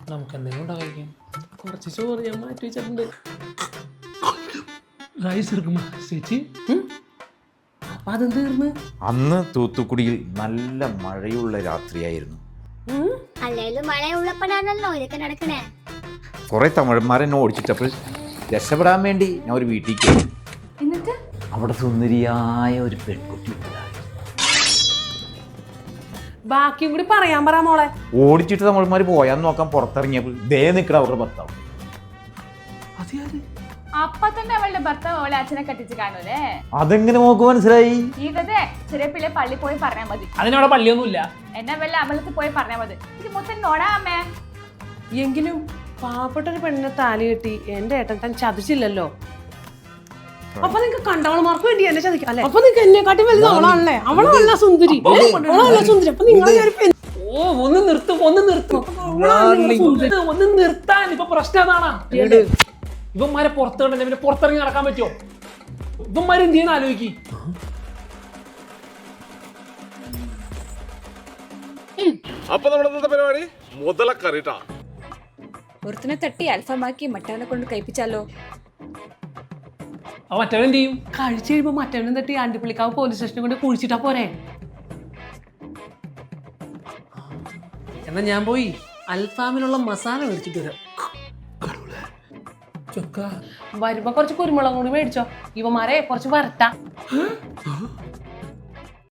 നമുക്ക് എന്തെങ്കിലും ഉണ്ടാകാം. കുറച്ച് ചോറ് ഞാൻ മാറ്റി വെച്ചിട്ടുണ്ട്. റൈസ് എടുക്കുമ്പോ ചേച്ചി അപ്പൊ അതും തീർന്ന്. അന്ന് തൂത്തുക്കുടിയിൽ നല്ല മഴയുള്ള രാത്രിയായിരുന്നു. അല്ലേലും മഴയുള്ളപ്പോഴാണല്ലോ ഇതൊക്കെ നടക്കണേ. കുറെ തമിഴന്മാരെന്നെ ഓടിച്ചിട്ടപ്പോൾ രക്ഷപ്പെടാൻ വേണ്ടി ഞാൻ ഒരു വീട്ടിൽ കയറി. എന്നിട്ട് അവിടെ സുന്ദരിയായ ഒരു പെൺകുട്ടി ബാക്കിയും കൂടി പറയാൻ പറ മോളെ. ഓടിച്ചിട്ട് തമിഴന്മാർ പോയാന്ന് നോക്കാൻ പുറത്തിറങ്ങിയപ്പോൾ ദേ നിൽക്കണ അവരുടെ ഭർത്താവ്. അപ്പൊ തന്നെ അവളുടെ ഭർത്താവ് അവളെ അച്ഛനെ കെട്ടിച്ച് കാണൂലേ? അതെങ്ങനെ നോക്ക് മനസ്സിലായി? ഇതേ ചെറിയ പിള്ളെ പള്ളി പോയി പറഞ്ഞാൽ മതി. അതിനവിടെ പള്ളിയൊന്നുമില്ല. എന്നെ വല്ല അമ്പലത്തിൽ പോയി പറഞ്ഞാൽ മതി. ഇത് മുത്തൻ നോടാ അമ്മേ. എങ്കിലും പാവപ്പെട്ട ഒരു പെണ്ണിനെ താലി കെട്ടി എന്റെ ഏട്ടൻ താൻ ചതിച്ചില്ലല്ലോ. അപ്പൊ നിങ്ങക്ക് കണ്ടവളമാർക്ക് വേണ്ടി എന്നെ ചതിക്കാം അല്ലെ? അപ്പൊ നിങ്ങക്ക് എന്നെക്കാട്ടി വലുത് അവളാണല്ലേ? അവളല്ല സുന്ദരി, അവളല്ല സുന്ദരി. അപ്പൊ നിങ്ങൾ ഓ ഒന്ന് നിർത്തും, ഒന്ന് നിർത്തും, ഒന്ന് നിർത്താൻ. ഇപ്പൊ പ്രശ്നം അതാണ്. ഇവന്മാരെ പുറത്ത് കണ്ടല്ലേ പിന്നെ പുറത്തിറങ്ങി നടക്കാൻ പറ്റുമോ? ഇവന്മാരെ എന്ത് ചെയ്യുന്ന ആലോചിക്ക്. അപ്പൊ നമ്മുടെ ഇന്നത്തെ പരിപാടി മുതലക്കറിട്ടാ. ഒരുത്തിനെ തട്ടി അൽഫമാക്കി മറ്റവനെ കൊണ്ട് കഴിപ്പിച്ചാലോ? അപ്പൊ മറ്റവൻ എന്ത് ചെയ്യും? കഴിച്ചു കഴിയുമ്പോ മറ്റവനും തട്ടി ആണ്ടിപ്പള്ളിക്കാവ് പോലീസ് സ്റ്റേഷനിൽ കൊണ്ട് കുഴിച്ചിട്ടാ പോരെ? എന്നാ ഞാൻ പോയി അൽഫാമിനുള്ള മസാല മേടിച്ചിട്ട് വരാം. വരുമ്പോ കുറച്ച് കുരുമുളക് കൂടി മേടിച്ചോ. ഇവന്മാരെ കുറച്ച് വരട്ടാ.